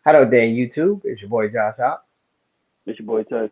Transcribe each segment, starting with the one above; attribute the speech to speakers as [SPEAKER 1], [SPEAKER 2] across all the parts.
[SPEAKER 1] Hello there, YouTube. It's your boy Josh out,
[SPEAKER 2] It's your boy Tuck.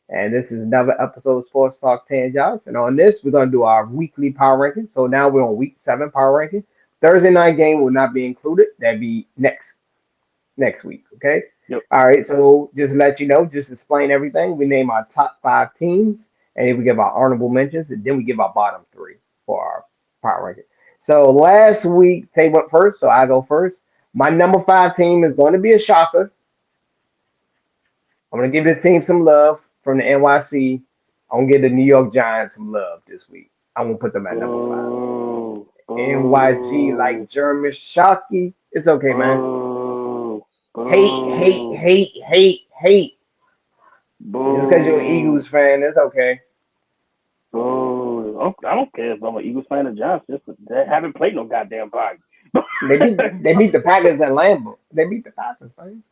[SPEAKER 1] and this is another episode of Sports Talk 10 Josh. And on this, we're gonna do our weekly power ranking. So now we're on week 7 power ranking. Thursday night game will not be included. That'd be next week. Okay.
[SPEAKER 2] Yep.
[SPEAKER 1] All right. So just to let you know, just explain everything. We name our top 5 teams, and then we give our honorable mentions, and then we give our bottom 3 for our power ranking. So last week, Tay went first, so I go first. My number 5 team is going to be a shocker. I'm gonna give this team some love from the NYC. I'm gonna give the New York Giants some love this week. I'm gonna put them at number 5.
[SPEAKER 2] Boo.
[SPEAKER 1] NYG like
[SPEAKER 2] Boo.
[SPEAKER 1] German Shocky. It's okay, man.
[SPEAKER 2] Boo.
[SPEAKER 1] Hate, hate,
[SPEAKER 2] Boo.
[SPEAKER 1] hate, hate, hate. Just because you're an
[SPEAKER 2] Boo.
[SPEAKER 1] Eagles fan, it's okay.
[SPEAKER 2] Boo. I don't care if I'm an Eagles fan or Giants. Just they haven't played no goddamn body.
[SPEAKER 1] They beat the Packers at Lambeau. They beat the Packers, man.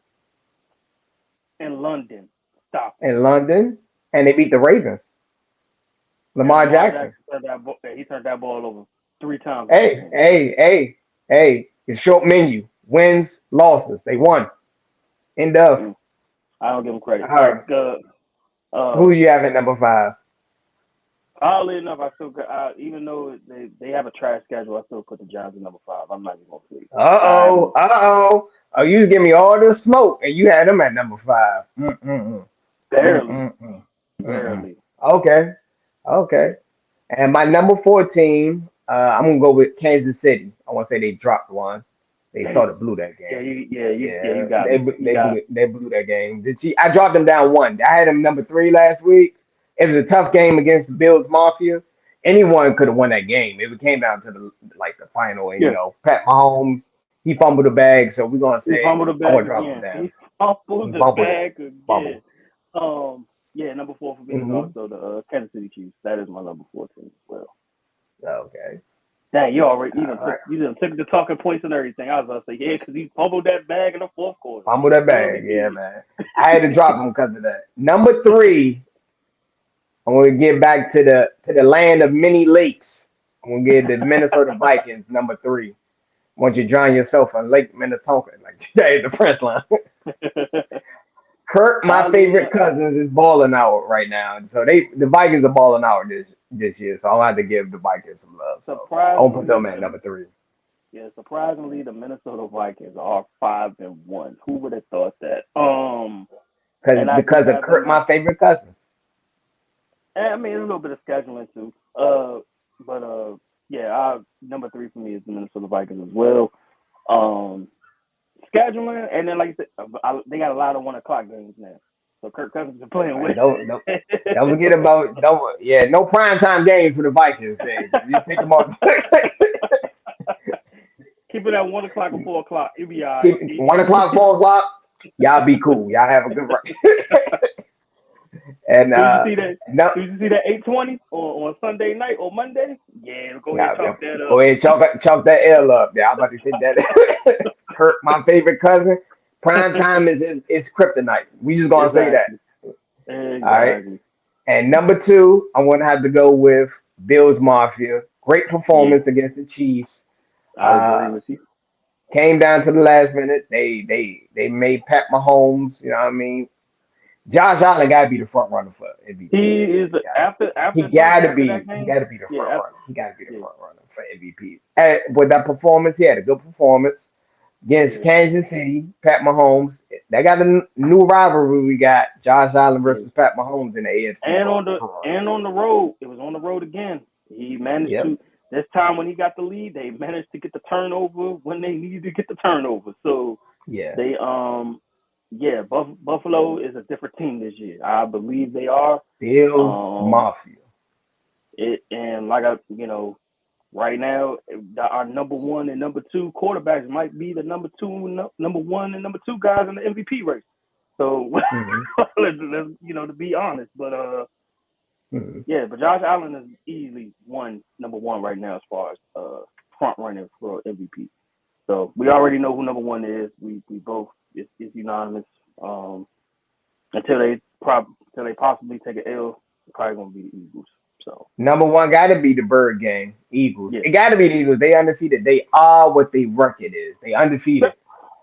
[SPEAKER 2] In London. Stop it.
[SPEAKER 1] In London, and they beat the Ravens.
[SPEAKER 2] And
[SPEAKER 1] Lamar
[SPEAKER 2] Lamar
[SPEAKER 1] Jackson.
[SPEAKER 2] Jackson he turned that ball over 3 times in that
[SPEAKER 1] Hey,
[SPEAKER 2] game.
[SPEAKER 1] hey, hey, hey. It's short menu. Wins, losses. They won. End of.
[SPEAKER 2] Mm, I don't give him credit.
[SPEAKER 1] All
[SPEAKER 2] All right.
[SPEAKER 1] right. Who
[SPEAKER 2] Uh,
[SPEAKER 1] you have at number 5?
[SPEAKER 2] Oddly enough, I still even though they have a trash schedule, I still put the Giants at number 5. I'm not even gonna sleep. I have
[SPEAKER 1] Uh-oh. Uh-oh. Oh, you give me all this smoke, and you had them at number 5. Mm-mm-mm.
[SPEAKER 2] barely,
[SPEAKER 1] Mm-mm-mm. Mm-mm.
[SPEAKER 2] barely.
[SPEAKER 1] Okay. Okay. And my number 14, I'm gonna go with Kansas City. I want to say they dropped one. They sort of blew that
[SPEAKER 2] Yeah,
[SPEAKER 1] game.
[SPEAKER 2] you
[SPEAKER 1] Yeah,
[SPEAKER 2] got
[SPEAKER 1] they
[SPEAKER 2] me.
[SPEAKER 1] b-
[SPEAKER 2] You
[SPEAKER 1] they
[SPEAKER 2] got
[SPEAKER 1] blew they blew that game. I dropped them down one. I had them number 3 last week. It was a tough game against the Bills Mafia. Anyone could have won that game. It came down to the final, and
[SPEAKER 2] yeah.
[SPEAKER 1] Pat Mahomes, he fumbled the bag. So we're gonna
[SPEAKER 2] He
[SPEAKER 1] say
[SPEAKER 2] fumbled the
[SPEAKER 1] I want
[SPEAKER 2] bag
[SPEAKER 1] to drop him
[SPEAKER 2] again.
[SPEAKER 1] down.
[SPEAKER 2] He fumbled
[SPEAKER 1] He
[SPEAKER 2] the
[SPEAKER 1] fumbled it.
[SPEAKER 2] bag again.
[SPEAKER 1] Fumble.
[SPEAKER 2] Yeah, number 4 for me is
[SPEAKER 1] Hmm.
[SPEAKER 2] also the Kansas City Chiefs. That is my number 14 as well.
[SPEAKER 1] Okay.
[SPEAKER 2] Dang,
[SPEAKER 1] All right.
[SPEAKER 2] you done took the talking points and everything. I was about to say yeah, because he fumbled that bag in the fourth quarter.
[SPEAKER 1] Fumble that
[SPEAKER 2] Sure he
[SPEAKER 1] bag. Yeah,
[SPEAKER 2] did.
[SPEAKER 1] man. I had to drop him because of that. Number 3, I'm gonna get back to the land of many lakes. I'm gonna get the Minnesota Vikings number 3. Want you to drown yourself on Lake Minnetonka, like today the first line. Kirk, my
[SPEAKER 2] Oddly
[SPEAKER 1] favorite
[SPEAKER 2] enough,
[SPEAKER 1] cousins, is balling out right now. And so the Vikings are balling out this year. So I'll have to give the Vikings some love. So I'll put them
[SPEAKER 2] surprisingly,
[SPEAKER 1] at number 3.
[SPEAKER 2] surprisingly, the Minnesota Vikings are 5-1. Who would have thought that?
[SPEAKER 1] Because
[SPEAKER 2] And I do
[SPEAKER 1] because of
[SPEAKER 2] have
[SPEAKER 1] Kirk,
[SPEAKER 2] them
[SPEAKER 1] my favorite cousins.
[SPEAKER 2] I mean, a little bit of scheduling too. But yeah, number 3 for me is the Minnesota Vikings as well. Um, scheduling, and then like you said, they got a lot of 1 o'clock games now. So Kirk Cousins is playing
[SPEAKER 1] Right?
[SPEAKER 2] with.
[SPEAKER 1] Don't forget about don't yeah, no prime time games for the Vikings. Just take them off.
[SPEAKER 2] Keep it at 1 o'clock or 4 o'clock. You'll be all right.
[SPEAKER 1] Keep 1 o'clock, 4 o'clock. Y'all be cool. Y'all have a good run. And
[SPEAKER 2] Soon as you see that,
[SPEAKER 1] no,
[SPEAKER 2] 8:20 on Sunday night or Monday, yeah, go ahead and
[SPEAKER 1] yeah,
[SPEAKER 2] chalk that
[SPEAKER 1] go
[SPEAKER 2] up.
[SPEAKER 1] ahead, chalk that L up. Yeah, I'm about to take that. Kirk, my favorite cousin. Prime time is kryptonite. We just gonna say that.
[SPEAKER 2] Exactly.
[SPEAKER 1] All right.
[SPEAKER 2] Exactly.
[SPEAKER 1] And number 2, I'm gonna have to go with Bills Mafia. Great
[SPEAKER 2] Yeah,
[SPEAKER 1] performance against the Chiefs.
[SPEAKER 2] I agree
[SPEAKER 1] Uh,
[SPEAKER 2] with you.
[SPEAKER 1] came down to the last minute. They made Pat Mahomes. You know what I mean? Josh Allen got to be the front runner for MVP
[SPEAKER 2] He
[SPEAKER 1] this year.
[SPEAKER 2] is after
[SPEAKER 1] He
[SPEAKER 2] after
[SPEAKER 1] got to
[SPEAKER 2] after
[SPEAKER 1] be.
[SPEAKER 2] that
[SPEAKER 1] He
[SPEAKER 2] game.
[SPEAKER 1] got to be the
[SPEAKER 2] Yeah,
[SPEAKER 1] front runner. He got to be the
[SPEAKER 2] yeah,
[SPEAKER 1] front runner for MVP. And with that performance, he had a good performance against
[SPEAKER 2] yeah,
[SPEAKER 1] Kansas City. Pat Mahomes. They got a new rivalry. We got Josh Allen
[SPEAKER 2] yeah.
[SPEAKER 1] versus Pat Mahomes in the AFC North.
[SPEAKER 2] And on the road, it was on the road again. He managed
[SPEAKER 1] Yep.
[SPEAKER 2] to this time when he got the lead, they managed to get the turnover when they needed to get the turnover. So
[SPEAKER 1] Yeah.
[SPEAKER 2] they yeah, Buffalo is a different team this year. I believe they are.
[SPEAKER 1] Bills
[SPEAKER 2] Um,
[SPEAKER 1] Mafia.
[SPEAKER 2] it and like right now our number 1 and number 2 quarterbacks might be the number 1 and number 2 guys in the MVP race. So
[SPEAKER 1] Hmm.
[SPEAKER 2] let's to be honest, but
[SPEAKER 1] Hmm.
[SPEAKER 2] yeah, but Josh Allen is easily number 1 right now as far as front running for MVP. So we already know who number 1 is. We both it's unanimous. Um, until they possibly take an L, it's probably gonna be the Eagles. So
[SPEAKER 1] Number 1 got to be the Bird Gang Eagles.
[SPEAKER 2] yeah,
[SPEAKER 1] It got to be the Eagles. They undefeated. They are what the record is. They undefeated.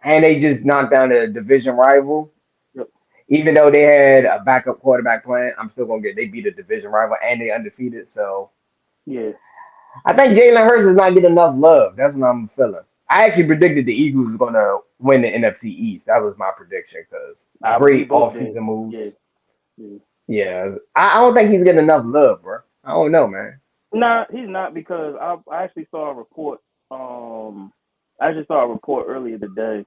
[SPEAKER 1] and they just knocked down a division rival.
[SPEAKER 2] Yep.
[SPEAKER 1] Even though they had a backup quarterback plan, I'm still gonna get they beat a division rival and they undefeated. So
[SPEAKER 2] Yeah.
[SPEAKER 1] I think Jalen Hurts is not getting enough love. That's what I'm feeling. I actually predicted the Eagles were gonna win the NFC East. That was my prediction because
[SPEAKER 2] We
[SPEAKER 1] great
[SPEAKER 2] both did.
[SPEAKER 1] offseason moves.
[SPEAKER 2] Yeah. Yeah.
[SPEAKER 1] Yeah, I don't think he's getting enough love, bro. I don't know, man.
[SPEAKER 2] Nah, he's not because I actually saw a report. I just saw a report earlier today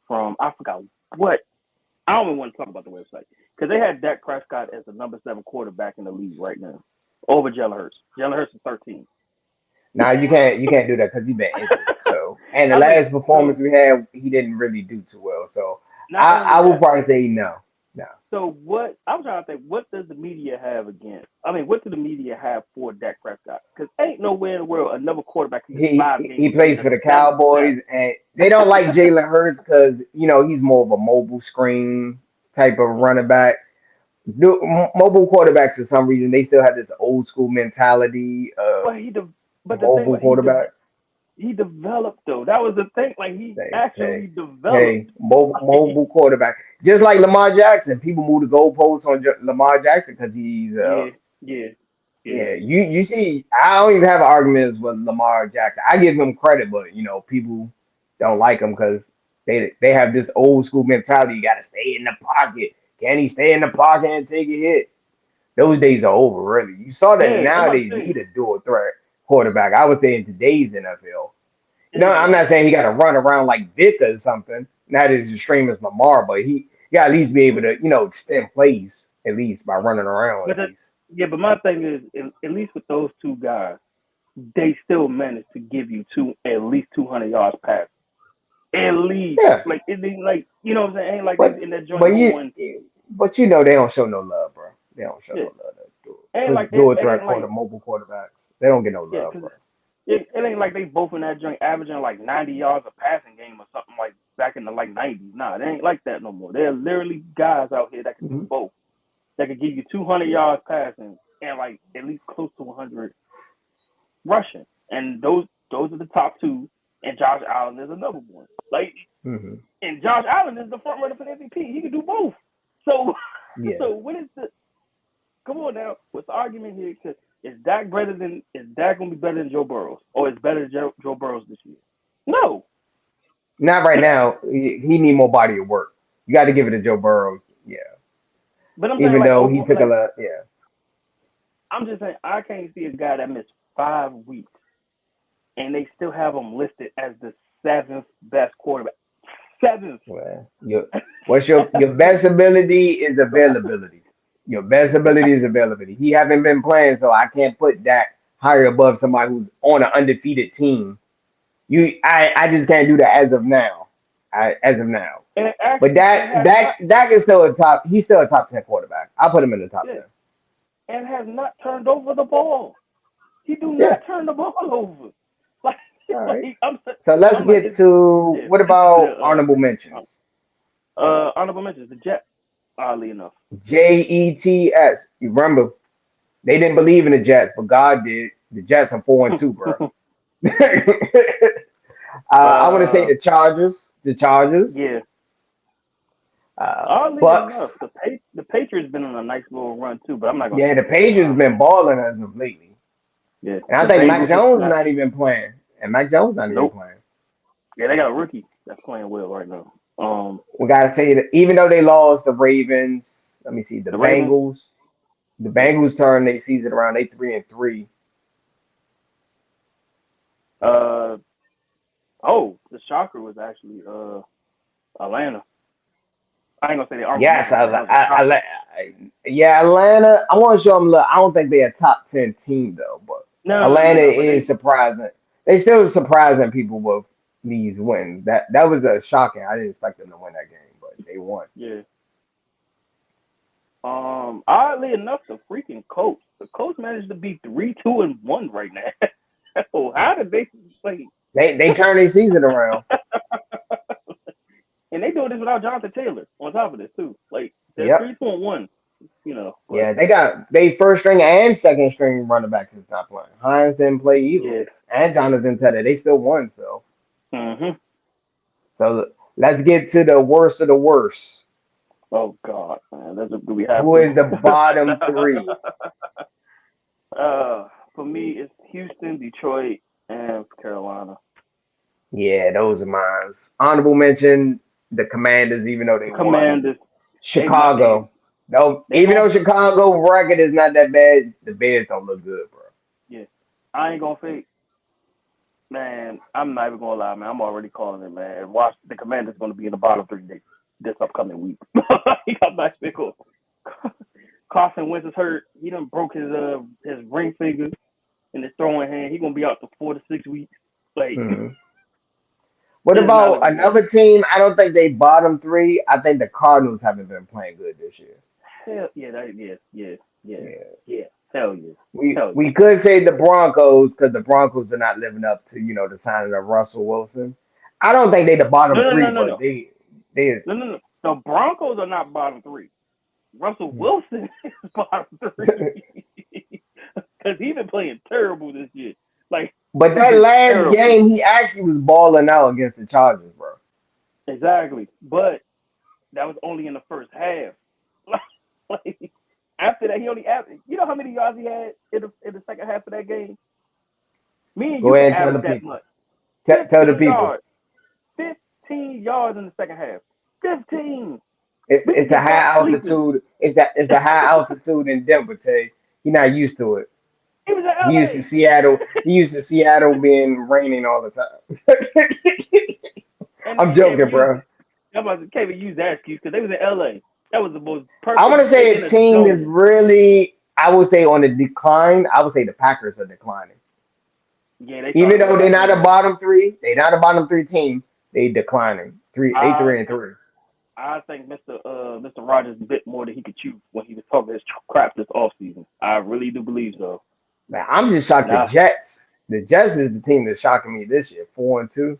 [SPEAKER 2] from I forgot what. I don't even want to talk about the website because they had Dak Prescott as the number 7 quarterback in the league right now over Jalen Hurts. Jalen Hurts is 13.
[SPEAKER 1] Now you can't do that because he's been injured. So and the
[SPEAKER 2] I was like,
[SPEAKER 1] last performance we had, he didn't really do too well. So
[SPEAKER 2] not
[SPEAKER 1] I
[SPEAKER 2] only
[SPEAKER 1] would
[SPEAKER 2] that,
[SPEAKER 1] probably say no, no.
[SPEAKER 2] so what? I'm trying to think. What does the media have against? I mean, what do the media have for Dak Prescott? Because ain't nowhere in the world another quarterback can miss
[SPEAKER 1] He
[SPEAKER 2] 5 games
[SPEAKER 1] he
[SPEAKER 2] a season
[SPEAKER 1] plays
[SPEAKER 2] as
[SPEAKER 1] for
[SPEAKER 2] a
[SPEAKER 1] the
[SPEAKER 2] starting snap.
[SPEAKER 1] Cowboys, and they don't like Jalen Hurts because he's more of a mobile screen type of running back. Mobile quarterbacks for some reason they still have this old school mentality of
[SPEAKER 2] But but the thing
[SPEAKER 1] mobile
[SPEAKER 2] was
[SPEAKER 1] quarterback.
[SPEAKER 2] he developed though. That was the thing. Like he
[SPEAKER 1] Hey,
[SPEAKER 2] actually
[SPEAKER 1] hey,
[SPEAKER 2] developed.
[SPEAKER 1] hey, mobile,
[SPEAKER 2] Like,
[SPEAKER 1] mobile quarterback. Just like Lamar Jackson. People move the goalposts on Lamar Jackson because he's
[SPEAKER 2] yeah, yeah, yeah.
[SPEAKER 1] yeah. You see, I don't even have arguments with Lamar Jackson. I give him credit, but people don't like him because they have this old school mentality. You got to stay in the pocket. Can he stay in the pocket and take a hit? Those days are over, really. You saw that
[SPEAKER 2] Yeah, I'm
[SPEAKER 1] now
[SPEAKER 2] about
[SPEAKER 1] they
[SPEAKER 2] to say.
[SPEAKER 1] need a dual threat quarterback. I would say in today's NFL. No, I'm
[SPEAKER 2] Yeah,
[SPEAKER 1] not saying he got to run around like Vic or something. Not as extreme as Lamar, but he got at least be able to, extend plays at least by running around
[SPEAKER 2] but
[SPEAKER 1] at least.
[SPEAKER 2] but my thing is, at least with those two guys, they still managed to give you at least 200 yards pass. At least,
[SPEAKER 1] Yeah,
[SPEAKER 2] like it ain't like what I'm saying. Ain't like they
[SPEAKER 1] but
[SPEAKER 2] in that joint
[SPEAKER 1] but you
[SPEAKER 2] going.
[SPEAKER 1] but they don't show no love, bro. They don't show
[SPEAKER 2] Yeah,
[SPEAKER 1] no love.
[SPEAKER 2] ain't
[SPEAKER 1] For
[SPEAKER 2] like
[SPEAKER 1] dual
[SPEAKER 2] it
[SPEAKER 1] threat
[SPEAKER 2] ain't like
[SPEAKER 1] mobile quarterbacks, they don't get no
[SPEAKER 2] yeah,
[SPEAKER 1] love,
[SPEAKER 2] cause
[SPEAKER 1] bro.
[SPEAKER 2] it ain't like they both in that joint averaging like 90 yards a passing game or something like back in the like 90s. Nah, it ain't like that no more. There are literally guys out here that can do
[SPEAKER 1] Hmm.
[SPEAKER 2] both. That could give you 200 yards passing and like at least close to 100 rushing. And those are the top two. And Josh Allen is another one. Like,
[SPEAKER 1] Hmm.
[SPEAKER 2] and Josh Allen is the front runner for the MVP. He can do both. So,
[SPEAKER 1] Yeah.
[SPEAKER 2] so what is the? Come on now. What's the argument here? Cause is Dak gonna be better than Joe Burrows, or is better than Joe Burrows this year? No.
[SPEAKER 1] Not right now. He need more body of work. You got to give it to Joe Burrow. Yeah.
[SPEAKER 2] But I'm saying
[SPEAKER 1] Even
[SPEAKER 2] like
[SPEAKER 1] though he
[SPEAKER 2] overall,
[SPEAKER 1] took a
[SPEAKER 2] like
[SPEAKER 1] lot. Yeah.
[SPEAKER 2] I'm just saying I can't see a guy that missed 5 weeks and they still have him listed as the 7th best quarterback. 7th.
[SPEAKER 1] Well, your best ability is availability. Your best ability is availability. He haven't been playing, so I can't put that higher above somebody who's on an undefeated team. I just can't do that as of now. As of now.
[SPEAKER 2] And
[SPEAKER 1] But
[SPEAKER 2] actually, and
[SPEAKER 1] that
[SPEAKER 2] has not,
[SPEAKER 1] that that is still a top. He's still a top 10 quarterback. I'll put him in the top
[SPEAKER 2] yeah,
[SPEAKER 1] 10.
[SPEAKER 2] and has not turned over the ball. He do
[SPEAKER 1] Yeah.
[SPEAKER 2] not turn the ball over. Like,
[SPEAKER 1] All right.
[SPEAKER 2] like
[SPEAKER 1] So let's
[SPEAKER 2] I'm like,
[SPEAKER 1] get to
[SPEAKER 2] yeah,
[SPEAKER 1] what
[SPEAKER 2] this is
[SPEAKER 1] about
[SPEAKER 2] the
[SPEAKER 1] honorable mentions?
[SPEAKER 2] honorable mentions. The Jets, oddly enough.
[SPEAKER 1] Jets. You remember they didn't believe in the Jets, but God did. The Jets are 4-2, bro. I want to say
[SPEAKER 2] uh,
[SPEAKER 1] the Chargers. The Chargers.
[SPEAKER 2] yeah. Oddly
[SPEAKER 1] Bucks.
[SPEAKER 2] enough, the Patriots been on a nice little run too, but I'm not gonna
[SPEAKER 1] Yeah,
[SPEAKER 2] say
[SPEAKER 1] the
[SPEAKER 2] that they're
[SPEAKER 1] Patriots
[SPEAKER 2] honorable.
[SPEAKER 1] been balling as of lately.
[SPEAKER 2] Yeah,
[SPEAKER 1] And I
[SPEAKER 2] the
[SPEAKER 1] think Mac
[SPEAKER 2] Bengals just
[SPEAKER 1] Jones
[SPEAKER 2] not.
[SPEAKER 1] not even playing. And Mac Jones not even
[SPEAKER 2] Nope.
[SPEAKER 1] playing.
[SPEAKER 2] Yeah, they got a rookie that's playing well right now.
[SPEAKER 1] We gotta say that even though they lost the Ravens, let me see, the
[SPEAKER 2] The Ravens.
[SPEAKER 1] Bengals. The
[SPEAKER 2] Yeah.
[SPEAKER 1] Bengals turned their season around. They 3-3.
[SPEAKER 2] Uh oh, the shocker was actually Atlanta. I ain't gonna say they honorable
[SPEAKER 1] Yes,
[SPEAKER 2] mention, but that was a shocker.
[SPEAKER 1] yeah, Atlanta. I want to show them. Look, I don't think they're a top 10 team though, but Atlanta
[SPEAKER 2] No. But
[SPEAKER 1] is surprising. They still surprising people with these wins. That was a shocking. I didn't expect them to win that game, but they won.
[SPEAKER 2] yeah. Oddly enough, the freaking Colts managed to be 3-2-1 right now. Oh, how did they like?
[SPEAKER 1] They turned their season around.
[SPEAKER 2] And they doing this without Jonathan Taylor on top of this too. Like they're
[SPEAKER 1] Yep.
[SPEAKER 2] 3-1, but
[SPEAKER 1] Yeah, they got they first string and second string running back is not playing. Hines didn't play either,
[SPEAKER 2] yeah.
[SPEAKER 1] and Jonathan Taylor. They still won. So
[SPEAKER 2] Mhm.
[SPEAKER 1] so Let's get to the worst of the worst.
[SPEAKER 2] Oh God, man, do we have
[SPEAKER 1] Who
[SPEAKER 2] to?
[SPEAKER 1] is the bottom three?
[SPEAKER 2] For me, it's Houston, Detroit, and Carolina.
[SPEAKER 1] Yeah, those are mine. Honorable mention the Commanders, even though they
[SPEAKER 2] The
[SPEAKER 1] won.
[SPEAKER 2] Commanders, they not
[SPEAKER 1] Chicago. No,
[SPEAKER 2] they
[SPEAKER 1] even
[SPEAKER 2] gonna
[SPEAKER 1] though Chicago record is not that bad, the Bears don't look good, bro.
[SPEAKER 2] yeah. I ain't gonna fake, man. I'm not even gonna lie, man. I'm already calling it, man. Watch the Commanders gonna be in the bottom three this upcoming week. He got back fickle. Carson Wentz is hurt. He done broke his ring finger in his throwing hand. He gonna be out for 4 to 6 weeks. Like
[SPEAKER 1] Mhm. What
[SPEAKER 2] it's not
[SPEAKER 1] about
[SPEAKER 2] looking good.
[SPEAKER 1] another team? I don't think they bottom three. I think the Cardinals haven't been playing good this year.
[SPEAKER 2] Hell yeah, yeah.
[SPEAKER 1] Yeah.
[SPEAKER 2] Yeah. Hell yeah.
[SPEAKER 1] We
[SPEAKER 2] Hell yeah.
[SPEAKER 1] we could say the Broncos because the Broncos are not living up to, the signing of Russell Wilson. I don't think they the
[SPEAKER 2] No,
[SPEAKER 1] bottom
[SPEAKER 2] no,
[SPEAKER 1] three,
[SPEAKER 2] no, no,
[SPEAKER 1] but
[SPEAKER 2] no.
[SPEAKER 1] they
[SPEAKER 2] No. The Broncos are not bottom three. Russell Wilson is bottom three. Because he's been playing terrible this year. Like,
[SPEAKER 1] but
[SPEAKER 2] he's
[SPEAKER 1] that
[SPEAKER 2] been
[SPEAKER 1] last
[SPEAKER 2] terrible.
[SPEAKER 1] game he actually was balling out against the Chargers, bro.
[SPEAKER 2] Exactly. But that was only in the first half. Like, after that, he only averaged. You know how many yards he had in the second half of that game? Me and
[SPEAKER 1] Go
[SPEAKER 2] you
[SPEAKER 1] ahead
[SPEAKER 2] can
[SPEAKER 1] and tell the
[SPEAKER 2] average that
[SPEAKER 1] people.
[SPEAKER 2] much.
[SPEAKER 1] Tell the
[SPEAKER 2] 15
[SPEAKER 1] people.
[SPEAKER 2] yards. 15 yards in the second half. 15.
[SPEAKER 1] It's
[SPEAKER 2] We could
[SPEAKER 1] it's a
[SPEAKER 2] get
[SPEAKER 1] high
[SPEAKER 2] caught sleeping.
[SPEAKER 1] altitude. It's a high altitude in Denver, Tay. He not used to it.
[SPEAKER 2] He was in
[SPEAKER 1] He used to
[SPEAKER 2] LA.
[SPEAKER 1] Seattle. He used to Seattle being raining all the time.
[SPEAKER 2] And
[SPEAKER 1] I'm
[SPEAKER 2] he can't
[SPEAKER 1] joking,
[SPEAKER 2] even use
[SPEAKER 1] bro.
[SPEAKER 2] can't even use that excuse because they was in LA. That was the most
[SPEAKER 1] I want
[SPEAKER 2] perfect.
[SPEAKER 1] to
[SPEAKER 2] They
[SPEAKER 1] say
[SPEAKER 2] in
[SPEAKER 1] a
[SPEAKER 2] a
[SPEAKER 1] team is
[SPEAKER 2] zone.
[SPEAKER 1] really, I would say on the decline. I would say the Packers are declining.
[SPEAKER 2] Yeah, they
[SPEAKER 1] Even
[SPEAKER 2] starting to
[SPEAKER 1] though they're
[SPEAKER 2] look
[SPEAKER 1] not a
[SPEAKER 2] good.
[SPEAKER 1] bottom three, they're not a bottom three team. They declining. They
[SPEAKER 2] I
[SPEAKER 1] 3-3.
[SPEAKER 2] I think Mr. Rogers bit more than he could chew when he was talking his crap this offseason. I really do believe so.
[SPEAKER 1] Man, I'm just shocked the
[SPEAKER 2] Nah,
[SPEAKER 1] Jets. The Jets is the team that's shocking me this year. 4-2.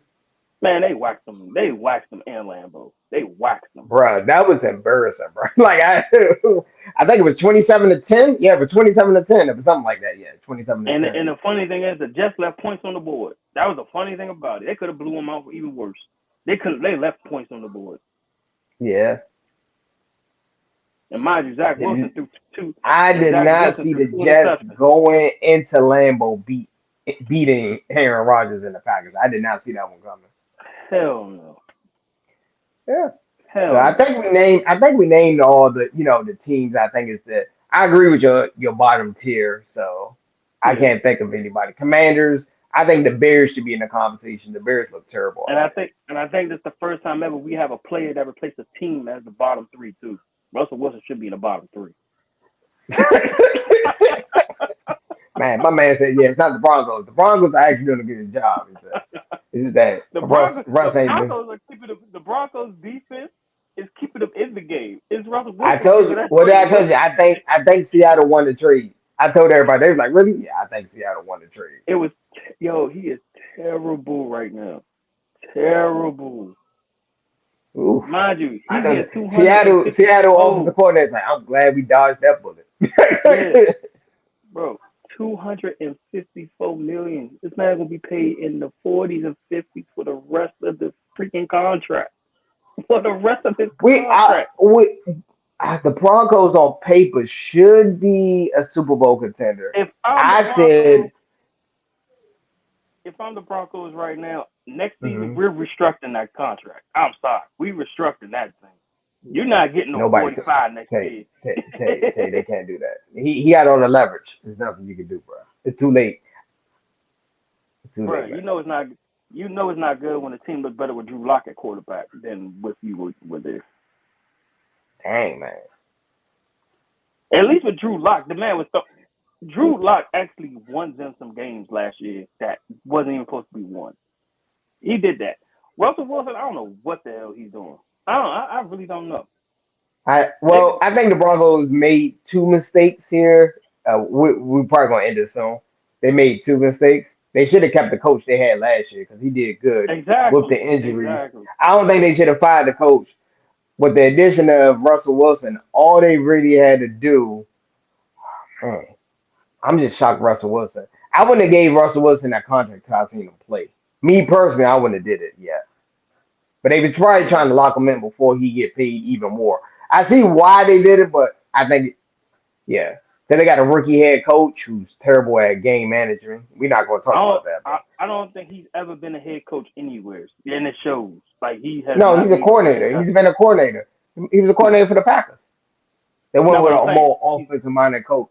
[SPEAKER 2] man, they waxed them. They waxed them and Lambeau. They waxed them.
[SPEAKER 1] Bro, that was embarrassing, bro. Like I think it was 27-10. Yeah, but 27-10, it was something like that. Yeah, 27 to
[SPEAKER 2] And
[SPEAKER 1] 10.
[SPEAKER 2] the funny thing is, the Jets left points on the board. That was the funny thing about it. They could have blew them out for even worse. They left points on the board.
[SPEAKER 1] Yeah.
[SPEAKER 2] And mind you, Zach Wilson
[SPEAKER 1] Didn't
[SPEAKER 2] threw two.
[SPEAKER 1] I
[SPEAKER 2] And
[SPEAKER 1] did
[SPEAKER 2] Zach
[SPEAKER 1] not
[SPEAKER 2] Wilson
[SPEAKER 1] see
[SPEAKER 2] threw
[SPEAKER 1] the
[SPEAKER 2] two
[SPEAKER 1] Jets
[SPEAKER 2] interceptions.
[SPEAKER 1] going into Lambeau beating Aaron Rodgers and the Packers. I did not see that one coming.
[SPEAKER 2] Hell no.
[SPEAKER 1] Yeah. So
[SPEAKER 2] Hell
[SPEAKER 1] I
[SPEAKER 2] no.
[SPEAKER 1] think we named all the teams. I think it's the I agree with your bottom tier. So I
[SPEAKER 2] Yeah.
[SPEAKER 1] can't think of anybody. Commanders, I think the Bears should be in the conversation. The Bears look terrible
[SPEAKER 2] And
[SPEAKER 1] out
[SPEAKER 2] I think this is the first time ever we have a player that replaced a team as the bottom three too. Russell Wilson should be in the bottom three.
[SPEAKER 1] there. Man, my man said, yeah, it's not the Broncos. The Broncos are actually doing a good job. It's that
[SPEAKER 2] The
[SPEAKER 1] Russ ain't been.
[SPEAKER 2] Broncos are keeping the Broncos defense is keeping them in the game. It's Russell
[SPEAKER 1] I
[SPEAKER 2] Wilson
[SPEAKER 1] told
[SPEAKER 2] keeping
[SPEAKER 1] you.
[SPEAKER 2] that
[SPEAKER 1] What did I
[SPEAKER 2] team.
[SPEAKER 1] told you? I think Seattle won the trade. I told everybody. They was like, really? Yeah, I think Seattle won the trade.
[SPEAKER 2] It was he is terrible right now. Terrible.
[SPEAKER 1] Oof.
[SPEAKER 2] Mind you,
[SPEAKER 1] I
[SPEAKER 2] he's getting
[SPEAKER 1] know Seattle offensive
[SPEAKER 2] 254.
[SPEAKER 1] coordinator. Like, I'm glad we dodged that bullet.
[SPEAKER 2] Yeah, bro. 254 million. This man gonna be paid in the 40s and 50s for the rest of the freaking contract. For the rest of his
[SPEAKER 1] we, I,
[SPEAKER 2] contract.
[SPEAKER 1] we, the Broncos on paper should be a Super Bowl contender.
[SPEAKER 2] If I'm the
[SPEAKER 1] I
[SPEAKER 2] Broncos,
[SPEAKER 1] said,
[SPEAKER 2] if I'm the Broncos right now, next season
[SPEAKER 1] mhm,
[SPEAKER 2] we're restructuring that contract. I'm sorry, we restructuring that thing. You're not getting no
[SPEAKER 1] nobody took
[SPEAKER 2] 45 next
[SPEAKER 1] Tay,
[SPEAKER 2] year.
[SPEAKER 1] they can't do that. He had all the leverage. There's nothing you can do, bro. It's too late. It's too
[SPEAKER 2] Bro,
[SPEAKER 1] late, man.
[SPEAKER 2] it's not good when the team looks better with Drew Lock at quarterback than with you with this.
[SPEAKER 1] Dang, man.
[SPEAKER 2] At least with Drew Lock, the man was Drew Lock actually won them some games last year that wasn't even supposed to be won. He did that. Russell Wilson, I don't know what the hell he's doing. I really don't know. They
[SPEAKER 1] I think the Broncos made two mistakes here. We're probably gonna end it soon. They made two mistakes. They should have kept the coach they had last year because he did good with the injuries.
[SPEAKER 2] exactly.
[SPEAKER 1] I don't think they should have fired the coach. With the addition of Russell Wilson, all they really had to do, man, I'm just shocked Russell Wilson. I wouldn't have gave Russell Wilson that contract till I seen him play. Me personally, I wouldn't have did it yet. But they were probably trying to lock him in before he get paid even more. I see why they did it, but I think yeah. Then they got a rookie head coach who's terrible at game management. We're not going to talk about that, but
[SPEAKER 2] I don't think he's ever been a head coach anywhere, and it shows. Like he has
[SPEAKER 1] no,
[SPEAKER 2] not
[SPEAKER 1] he's a
[SPEAKER 2] made the
[SPEAKER 1] coordinator. He's
[SPEAKER 2] franchise.
[SPEAKER 1] been a coordinator. He was a
[SPEAKER 2] Who?
[SPEAKER 1] coordinator for the Packers. They went
[SPEAKER 2] No,
[SPEAKER 1] with
[SPEAKER 2] but I'm
[SPEAKER 1] a
[SPEAKER 2] saying
[SPEAKER 1] more offensive minded coach.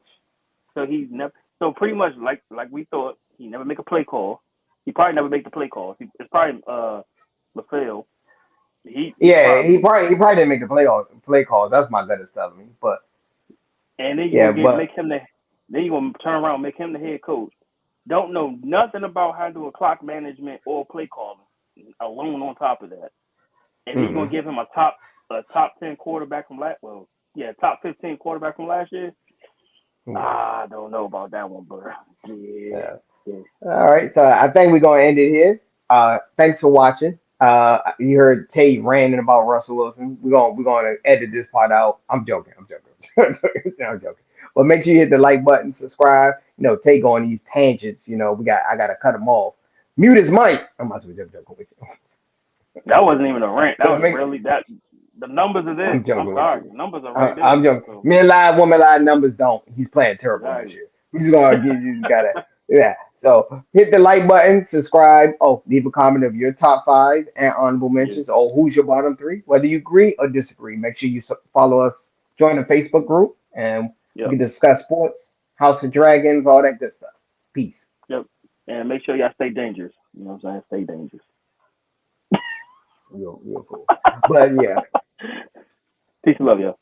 [SPEAKER 2] he's never. So pretty much like we thought, he never make a play call. He probably never make the play calls. It's probably LaFleur. He
[SPEAKER 1] Yeah, he
[SPEAKER 2] probably
[SPEAKER 1] probably he probably didn't make the play calls. That's my gut is telling me. But
[SPEAKER 2] and then you
[SPEAKER 1] yeah,
[SPEAKER 2] gonna
[SPEAKER 1] but
[SPEAKER 2] make him the then you gonna turn around and make him the head coach. Don't know nothing about how to do a clock management or play calling alone on top of that. And then you're gonna
[SPEAKER 1] mm-hmm.
[SPEAKER 2] give him a top 10 quarterback from top 15 quarterback from last year. I don't know about that one, bro. Yeah,
[SPEAKER 1] Yeah.
[SPEAKER 2] yeah,
[SPEAKER 1] All right, so I think we're gonna end it here. Thanks for watching. You heard Tate ranting about Russell Wilson. We're gonna edit this part out. I'm joking. I'm joking. I'm joking. But make sure you hit the like button, subscribe. Tate on these tangents. I gotta cut him off. Mute his mic. I must be joking with you.
[SPEAKER 2] that wasn't even a rant. That
[SPEAKER 1] So
[SPEAKER 2] was
[SPEAKER 1] make
[SPEAKER 2] really that. The numbers are
[SPEAKER 1] I'm
[SPEAKER 2] there. I'm
[SPEAKER 1] joking with
[SPEAKER 2] sorry,
[SPEAKER 1] you.
[SPEAKER 2] the numbers are right there.
[SPEAKER 1] I'm joking.
[SPEAKER 2] So
[SPEAKER 1] Men lie, woman lie, numbers don't. He's playing terrible this
[SPEAKER 2] exactly.
[SPEAKER 1] year. He's gonna get. You just gotta. Yeah. So hit the like button, subscribe. Oh, leave a comment of your top five and honorable
[SPEAKER 2] Yeah,
[SPEAKER 1] mentions. Oh, who's your bottom three? Whether you agree or disagree, make sure you follow us. Join the Facebook group, and we
[SPEAKER 2] yep,
[SPEAKER 1] can discuss sports, House of Dragons, all that good stuff. Peace.
[SPEAKER 2] yep. And make sure y'all stay dangerous. You know what I'm saying? Stay dangerous.
[SPEAKER 1] Real cool. But yeah.
[SPEAKER 2] Peace and love, y'all.